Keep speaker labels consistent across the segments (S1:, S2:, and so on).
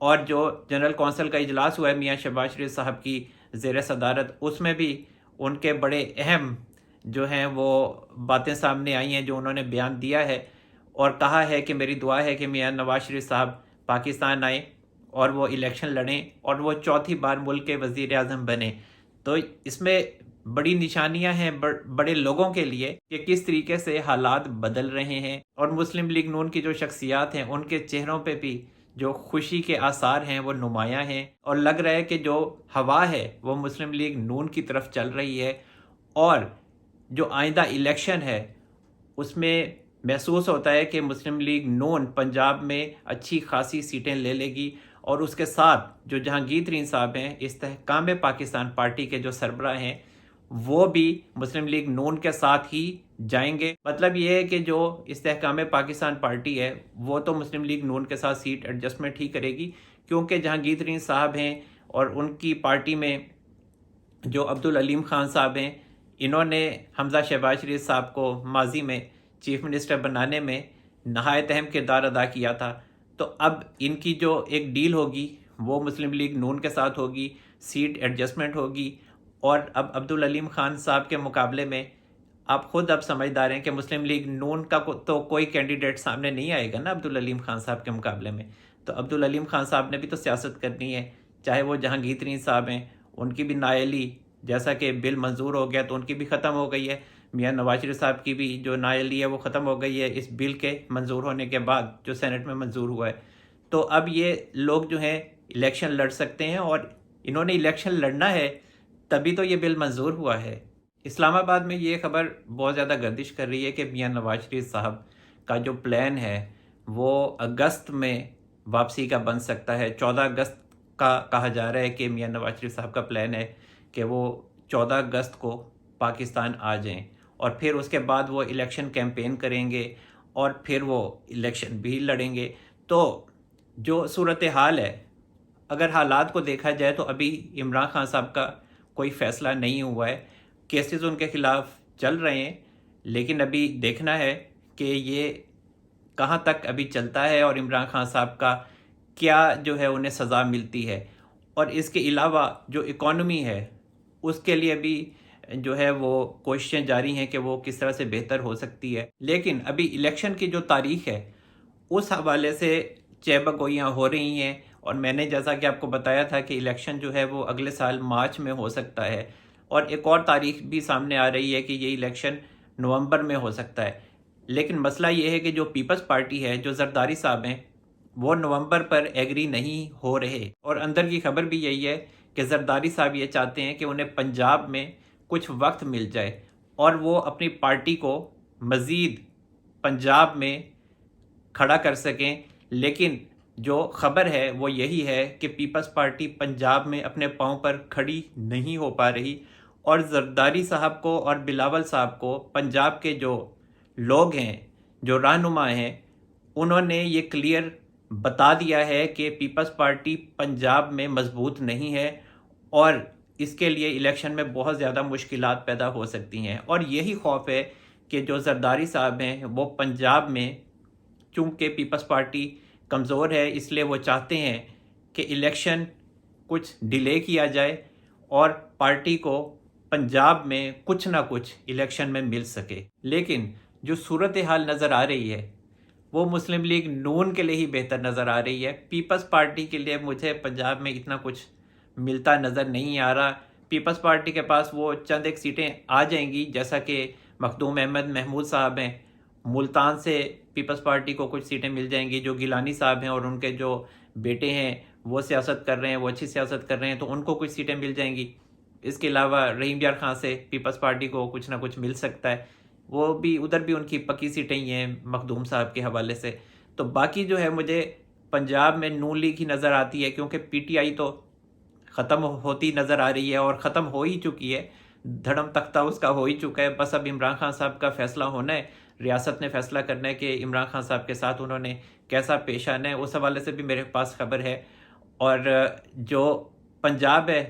S1: اور جو general council کا اجلاس ہوا ہے میاں شہباز شریف صاحب کی زیر صدارت، اس میں بھی ان کے بڑے اہم جو ہیں وہ باتیں سامنے آئی ہیں جو انہوں نے بیان دیا ہے، اور کہا ہے کہ میری دعا ہے کہ میاں نواز شریف صاحب پاکستان آئیں اور وہ الیکشن لڑیں اور وہ چوتھی بار ملک کے وزیر اعظم بنیں۔ تو اس میں بڑی نشانیاں ہیں بڑے لوگوں کے لیے کہ کس طریقے سے حالات بدل رہے ہیں، اور مسلم لیگ نون کی جو شخصیات ہیں ان کے چہروں پہ بھی جو خوشی کے آثار ہیں وہ نمایاں ہیں، اور لگ رہا ہے کہ جو ہوا ہے وہ مسلم لیگ نون کی طرف چل رہی ہے، اور جو آئندہ الیکشن ہے اس میں محسوس ہوتا ہے کہ مسلم لیگ نون پنجاب میں اچھی خاصی سیٹیں لے لے گی، اور اس کے ساتھ جو جہانگیر ترین صاحب ہیں استحکام پاکستان پارٹی کے جو سربراہ ہیں وہ بھی مسلم لیگ نون کے ساتھ ہی جائیں گے۔ مطلب یہ ہے کہ جو استحکام پاکستان پارٹی ہے وہ تو مسلم لیگ نون کے ساتھ سیٹ ایڈجسٹمنٹ ہی کرے گی، کیونکہ جہانگیر ترین صاحب ہیں اور ان کی پارٹی میں جو عبدالعلیم خان صاحب ہیں، انہوں نے حمزہ شہباز شریف صاحب کو ماضی میں چیف منسٹر بنانے میں نہایت اہم کردار ادا کیا تھا۔ تو اب ان کی جو ایک ڈیل ہوگی وہ مسلم لیگ نون کے ساتھ ہوگی، سیٹ ایڈجسٹمنٹ ہوگی، اور اب عبدالعلیم خان صاحب کے مقابلے میں آپ خود اب سمجھدار ہیں کہ مسلم لیگ نون کا تو کوئی کینڈیڈیٹ سامنے نہیں آئے گا نا عبدالعلیم خان صاحب کے مقابلے میں۔ تو عبدالعلیم خان صاحب نے بھی تو سیاست کرنی ہے، چاہے وہ جہانگیر ترین صاحب ہیں، ان کی بھی نااہلی، جیسا کہ بل منظور ہو گیا تو ان کی بھی ختم ہو گئی ہے، میاں نواز شریف صاحب کی بھی جو نااہلی ہے وہ ختم ہو گئی ہے اس بل کے منظور ہونے کے بعد جو سینٹ میں منظور ہوا ہے۔ تو اب یہ لوگ جو ہیں الیکشن لڑ سکتے ہیں، اور انہوں نے الیکشن لڑنا ہے تبھی تو یہ بل منظور ہوا ہے۔ اسلام آباد میں یہ خبر بہت زیادہ گردش کر رہی ہے کہ میاں نواز شریف صاحب کا جو پلان ہے وہ اگست میں واپسی کا بن سکتا ہے۔ 14 اگست کا کہا جا رہا ہے کہ میاں نواز شریف صاحب کا پلان ہے کہ وہ 14 اگست کو پاکستان آ جائیں، اور پھر اس کے بعد وہ الیکشن کیمپین کریں گے اور پھر وہ الیکشن بھی لڑیں گے۔ تو جو صورتحال ہے، اگر حالات کو دیکھا جائے تو ابھی عمران خان صاحب کا کوئی فیصلہ نہیں ہوا ہے، کیسز ان کے خلاف چل رہے ہیں، لیکن ابھی دیکھنا ہے کہ یہ کہاں تک ابھی چلتا ہے اور عمران خان صاحب کا کیا جو ہے انہیں سزا ملتی ہے۔ اور اس کے علاوہ جو اکانومی ہے اس کے لیے بھی جو ہے وہ کوششیں جاری ہیں کہ وہ کس طرح سے بہتر ہو سکتی ہے، لیکن ابھی الیکشن کی جو تاریخ ہے اس حوالے سے چہبہ گوئیاں ہو رہی ہیں، اور میں نے جیسا کہ آپ کو بتایا تھا کہ الیکشن جو ہے وہ اگلے سال مارچ میں ہو سکتا ہے، اور ایک اور تاریخ بھی سامنے آ رہی ہے کہ یہ الیکشن نومبر میں ہو سکتا ہے۔ لیکن مسئلہ یہ ہے کہ جو پیپلز پارٹی ہے، جو زرداری صاحب ہیں، وہ نومبر پر ایگری نہیں ہو رہے، اور اندر کی خبر بھی یہی ہے کہ زرداری صاحب یہ چاہتے ہیں کہ انہیں پنجاب میں کچھ وقت مل جائے اور وہ اپنی پارٹی کو مزید پنجاب میں کھڑا کر سکیں، لیکن جو خبر ہے وہ یہی ہے کہ پیپلز پارٹی پنجاب میں اپنے پاؤں پر کھڑی نہیں ہو پا رہی، اور زرداری صاحب کو اور بلاول صاحب کو پنجاب کے جو لوگ ہیں، جو رہنما ہیں، انہوں نے یہ کلیئر بتا دیا ہے کہ پیپلز پارٹی پنجاب میں مضبوط نہیں ہے، اور اس کے لیے الیکشن میں بہت زیادہ مشکلات پیدا ہو سکتی ہیں۔ اور یہی خوف ہے کہ جو زرداری صاحب ہیں وہ پنجاب میں، چونکہ پیپلز پارٹی کمزور ہے، اس لیے وہ چاہتے ہیں کہ الیکشن کچھ ڈیلے کیا جائے اور پارٹی کو پنجاب میں کچھ نہ کچھ الیکشن میں مل سکے۔ لیکن جو صورتحال نظر آ رہی ہے وہ مسلم لیگ نون کے لیے ہی بہتر نظر آ رہی ہے۔ پیپلز پارٹی کے لیے مجھے پنجاب میں اتنا کچھ ملتا نظر نہیں آ رہا۔ پیپلز پارٹی کے پاس وہ چند ایک سیٹیں آ جائیں گی، جیسا کہ مخدوم احمد محمود صاحب ہیں، ملتان سے پیپلز پارٹی کو کچھ سیٹیں مل جائیں گی، جو گیلانی صاحب ہیں اور ان کے جو بیٹے ہیں وہ سیاست کر رہے ہیں، وہ اچھی سیاست کر رہے ہیں، تو ان کو کچھ سیٹیں مل جائیں گی۔ اس کے علاوہ رحیم یار خان سے پیپلز پارٹی کو کچھ نہ کچھ مل سکتا ہے، وہ بھی ادھر بھی ان کی پکی سیٹیں ہی ہیں مخدوم صاحب کے حوالے سے۔ تو باقی جو ہے مجھے پنجاب میں نون لیگ ہی نظر آتی ہے، کیونکہ پی ٹی آئی تو ختم ہوتی نظر آ رہی ہے اور ختم ہو ہی چکی ہے، دھڑم تختہ اس کا ہو ہی چکا ہے۔ بس اب عمران خان صاحب کا فیصلہ ہونا ہے، ریاست نے فیصلہ کرنا ہے کہ عمران خان صاحب کے ساتھ انہوں نے کیسا پیش آنا ہے۔ اس حوالے سے بھی میرے پاس خبر ہے۔ اور جو پنجاب ہے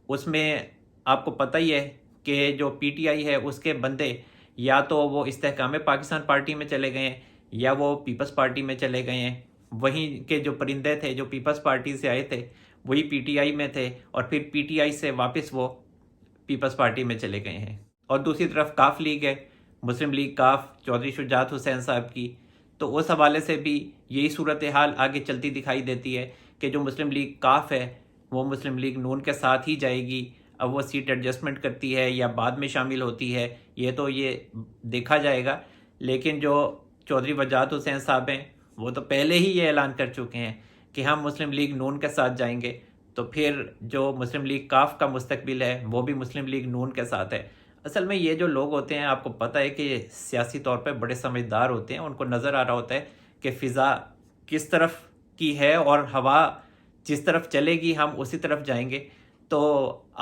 S1: اس میں آپ کو پتہ ہی ہے کہ جو پی ٹی آئی ہے اس کے بندے یا تو وہ استحکام پاکستان پارٹی میں چلے گئے ہیں یا وہ پیپلز پارٹی میں چلے گئے ہیں، وہیں کے جو پرندے تھے جو پیپلز پارٹی سے آئے تھے وہی پی ٹی آئی میں تھے، اور پھر پی ٹی آئی سے واپس وہ پیپلز پارٹی میں چلے گئے ہیں۔ اور دوسری طرف کاف لیگ ہے، مسلم لیگ کاف چودھری شجاعت حسین صاحب کی، تو اس حوالے سے بھی یہی صورتحال آگے چلتی دکھائی دیتی ہے کہ جو مسلم لیگ کاف ہے وہ مسلم لیگ نون کے ساتھ ہی جائے گی۔ اب وہ سیٹ ایڈجسٹمنٹ کرتی ہے یا بعد میں شامل ہوتی ہے یہ تو یہ دیکھا جائے گا، لیکن جو چودھری وجاہت حسین صاحب ہیں وہ تو پہلے ہی یہ اعلان کر چکے ہیں کہ ہم مسلم لیگ نون کے ساتھ جائیں گے، تو پھر جو مسلم لیگ کاف کا مستقبل ہے وہ بھی مسلم لیگ نون کے ساتھ ہے۔ اصل میں یہ جو لوگ ہوتے ہیں آپ کو پتہ ہے کہ یہ سیاسی طور پہ بڑے سمجھدار ہوتے ہیں، ان کو نظر آ رہا ہوتا ہے کہ فضا کس طرف کی ہے اور ہوا جس طرف چلے گی ہم اسی طرف جائیں گے۔ تو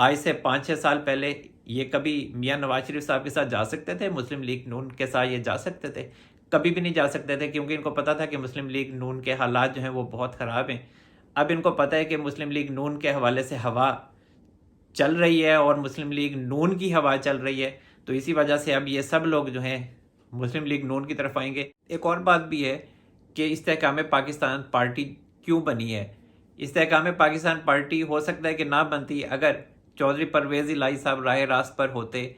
S1: آج سے 5-6 سال پہلے یہ کبھی میاں نواز شریف صاحب کے ساتھ جا سکتے تھے؟ مسلم لیگ نون کے ساتھ یہ جا سکتے تھے؟ کبھی بھی نہیں جا سکتے تھے، کیونکہ ان کو پتہ تھا کہ مسلم لیگ نون کے حالات جو ہیں وہ بہت خراب ہیں۔ اب ان کو پتہ ہے کہ مسلم لیگ نون کے حوالے سے ہوا چل رہی ہے اور مسلم لیگ نون کی ہوا چل رہی ہے، تو اسی وجہ سے اب یہ سب لوگ جو ہیں مسلم لیگ نون کی طرف آئیں گے۔ ایک اور بات بھی ہے کہ استحکام پاکستان پارٹی کیوں بنی ہے۔ استحکام پاکستان پارٹی ہو سکتا ہے کہ نہ بنتی اگر چودھری پرویز الہی صاحب راہ راست پر ہوتے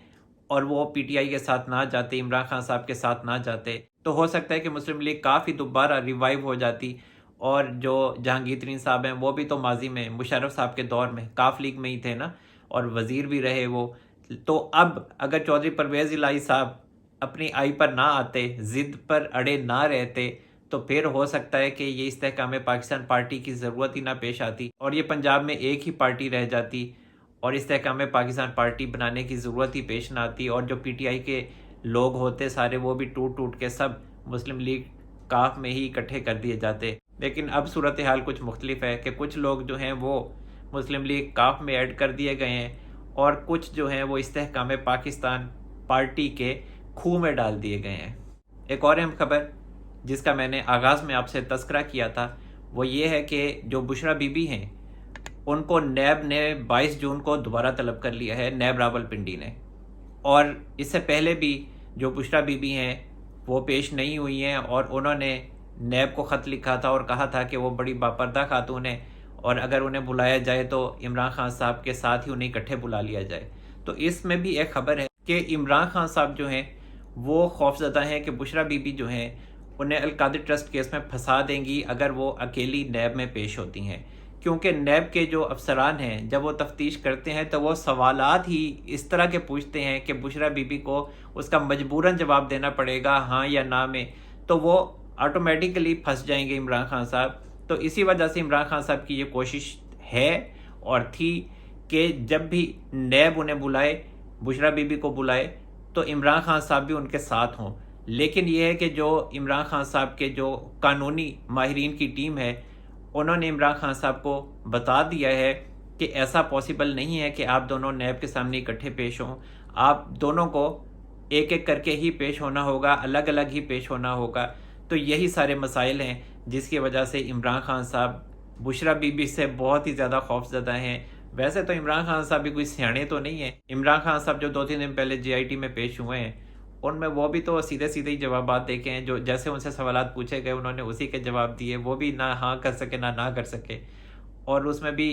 S1: اور وہ پی ٹی آئی کے ساتھ نہ جاتے، عمران خان صاحب کے ساتھ نہ جاتے، تو ہو سکتا ہے کہ مسلم لیگ کافی دوبارہ ریوائیو ہو جاتی، اور جو جہانگیر ترین صاحب ہیں وہ بھی تو ماضی میں مشرف صاحب کے دور میں کاف لیگ میں ہی تھے نا، اور وزیر بھی رہے وہ۔ تو اب اگر چودھری پرویز الہی صاحب اپنی آئی پر نہ آتے، ضد پر اڑے نہ رہتے، تو پھر ہو سکتا ہے کہ یہ استحکام پاکستان پارٹی کی ضرورت ہی نہ پیش آتی اور یہ پنجاب میں ایک ہی پارٹی رہ جاتی، اور استحکام پاکستان پارٹی بنانے کی ضرورت ہی پیش نہ آتی، اور جو پی ٹی آئی کے لوگ ہوتے سارے وہ بھی ٹوٹ ٹوٹ کے سب مسلم لیگ کاف میں ہی اکٹھے کر دیے جاتے۔ لیکن اب صورتحال کچھ مختلف ہے کہ کچھ لوگ جو ہیں وہ مسلم لیگ کاف میں ایڈ کر دیے گئے ہیں، اور کچھ جو ہیں وہ استحکام پاکستان پارٹی کے کھو میں ڈال دیے گئے ہیں۔ ایک اور اہم خبر جس کا میں نے آغاز میں آپ سے تذکرہ کیا تھا وہ یہ ہے کہ جو بشرا بی بی ہیں ان کو نیب نے 22 جون کو دوبارہ طلب کر لیا ہے، نیب راولپنڈی نے، اور اس سے پہلے بھی جو بشرا بی بی ہیں وہ پیش نہیں ہوئی ہیں، اور انہوں نے نیب کو خط لکھا تھا اور کہا تھا کہ وہ بڑی باپردہ خاتون ہیں اور اگر انہیں بلایا جائے تو عمران خان صاحب کے ساتھ ہی انہیں اکٹھے بلا لیا جائے۔ تو اس میں بھی ایک خبر ہے کہ عمران خان صاحب جو ہیں وہ خوفزدہ ہیں کہ بشرا بی بی جو ہیں انہیں القادر ٹرسٹ کیس میں پھنسا دیں گی اگر وہ اکیلی نیب میں پیش ہوتی ہیں، کیونکہ نیب کے جو افسران ہیں جب وہ تفتیش کرتے ہیں تو وہ سوالات ہی اس طرح کے پوچھتے ہیں کہ بشرا بی بی کو اس کا مجبوراً جواب دینا پڑے گا ہاں یا نہ میں، تو وہ آٹومیٹیکلی پھنس جائیں گے عمران خان صاحب۔ تو اسی وجہ سے عمران خان صاحب کی یہ کوشش ہے اور تھی کہ جب بھی نیب انہیں بلائے، بشرا بی بی کو بلائے، تو عمران خان صاحب بھی ان کے ساتھ ہوں۔ لیکن یہ ہے کہ جو عمران خان صاحب کے جو قانونی ماہرین کی ٹیم ہے انہوں نے عمران خان صاحب کو بتا دیا ہے کہ ایسا پاسبل نہیں ہے کہ آپ دونوں نیب کے سامنے اکٹھے پیش ہوں، آپ دونوں کو ایک ایک کر کے ہی پیش ہونا ہوگا، الگ الگ ہی پیش ہونا ہوگا۔ تو یہی سارے مسائل ہیں جس کی وجہ سے عمران خان صاحب بشرا بی بی سے بہت ہی زیادہ خوفزدہ ہیں۔ ویسے تو عمران خان صاحب بھی کوئی سیانے تو نہیں ہیں، عمران خان صاحب جو 2-3 دن پہلے جے آئی ٹی میں پیش ہوئے ہیں ان میں وہ بھی تو سیدھے سیدھے ہی جوابات دیکھے ہیں، جو جیسے ان سے سوالات پوچھے گئے انہوں نے اسی کے جواب دیے، وہ بھی نہ ہاں کر سکے نہ کر سکے، اور اس میں بھی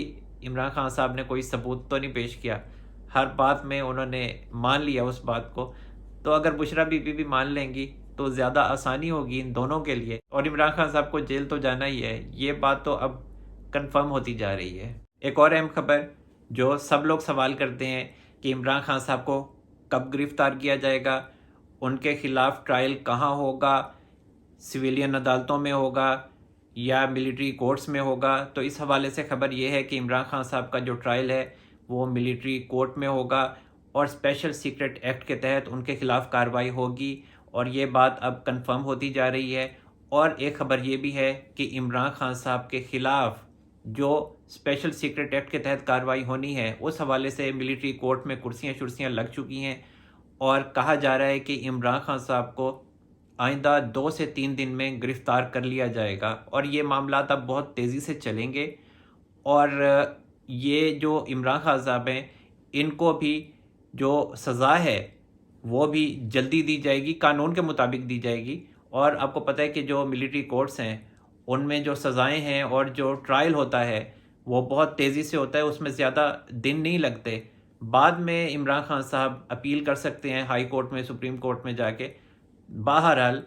S1: عمران خان صاحب نے کوئی ثبوت تو نہیں پیش کیا، ہر بات میں انہوں نے مان لیا اس بات کو۔ تو اگر بشرا بی بی بھی مان لیں گی تو زیادہ آسانی ہوگی ان دونوں کے لیے، اور عمران خان صاحب کو جیل تو جانا ہی ہے، یہ بات تو اب کنفرم ہوتی جا رہی ہے۔ ایک اور اہم خبر جو سب لوگ سوال کرتے ہیں کہ عمران خان صاحب کو کب گرفتار کیا جائے گا، ان کے خلاف ٹرائل کہاں ہوگا، سویلین عدالتوں میں ہوگا یا ملٹری کورٹس میں ہوگا، تو اس حوالے سے خبر یہ ہے کہ عمران خان صاحب کا جو ٹرائل ہے وہ ملٹری کورٹ میں ہوگا اور اسپیشل سیکرٹ ایکٹ کے تحت ان کے خلاف کارروائی ہوگی، اور یہ بات اب کنفرم ہوتی جا رہی ہے۔ اور ایک خبر یہ بھی ہے کہ عمران خان صاحب کے خلاف جو اسپیشل سیکرٹ ایکٹ کے تحت کارروائی ہونی ہے اس حوالے سے ملٹری کورٹ میں کرسیاں لگ چکی ہیں، اور کہا جا رہا ہے کہ عمران خان صاحب کو آئندہ 2 سے 3 دن میں گرفتار کر لیا جائے گا، اور یہ معاملات اب بہت تیزی سے چلیں گے، اور یہ جو عمران خان صاحب ہیں ان کو بھی جو سزا ہے وہ بھی جلدی دی جائے گی، قانون کے مطابق دی جائے گی۔ اور آپ کو پتہ ہے کہ جو ملٹری کورٹس ہیں ان میں جو سزائیں ہیں اور جو ٹرائل ہوتا ہے وہ بہت تیزی سے ہوتا ہے، اس میں زیادہ دن نہیں لگتے۔ بعد میں عمران خان صاحب اپیل کر سکتے ہیں ہائی کورٹ میں، سپریم کورٹ میں جا کے۔ بہرحال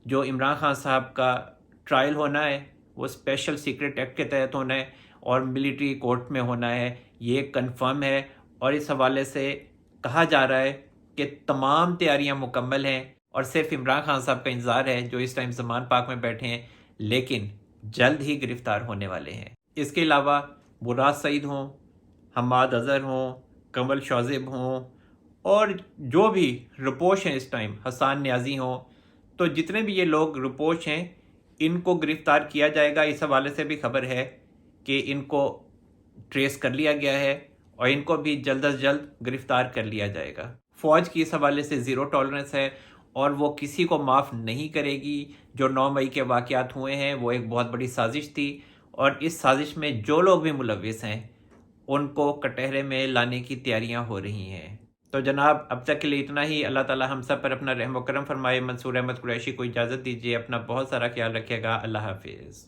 S1: جو عمران خان صاحب کا ٹرائل ہونا ہے وہ اسپیشل سیکرٹ ایکٹ کے تحت ہونا ہے اور ملٹری کورٹ میں ہونا ہے، یہ کنفرم ہے۔ اور اس حوالے سے کہا جا رہا ہے کہ تمام تیاریاں مکمل ہیں اور صرف عمران خان صاحب کا انتظار ہے جو اس ٹائم زمان پاک میں بیٹھے ہیں، لیکن جلد ہی گرفتار ہونے والے ہیں۔ اس کے علاوہ مراد سعید ہوں، حماد اظہر ہوں، کمل شاذب ہوں، اور جو بھی رپوش ہیں اس ٹائم، حسان نیازی ہوں، تو جتنے بھی یہ لوگ رپوش ہیں ان کو گرفتار کیا جائے گا۔ اس حوالے سے بھی خبر ہے کہ ان کو ٹریس کر لیا گیا ہے اور ان کو بھی جلد از جلد گرفتار کر لیا جائے گا۔ فوج کی اس حوالے سے زیرو ٹالرنس ہے اور وہ کسی کو معاف نہیں کرے گی۔ جو 9 مئی کے واقعات ہوئے ہیں وہ ایک بہت بڑی سازش تھی، اور اس سازش میں جو لوگ بھی ملوث ہیں ان کو کٹہرے میں لانے کی تیاریاں ہو رہی ہیں۔ تو جناب اب تک کے لیے اتنا ہی۔ اللہ تعالی ہم سب پر اپنا رحم و کرم فرمائے۔ منصور احمد قریشی کو اجازت دیجیے، اپنا بہت سارا خیال رکھیے گا۔ اللہ حافظ۔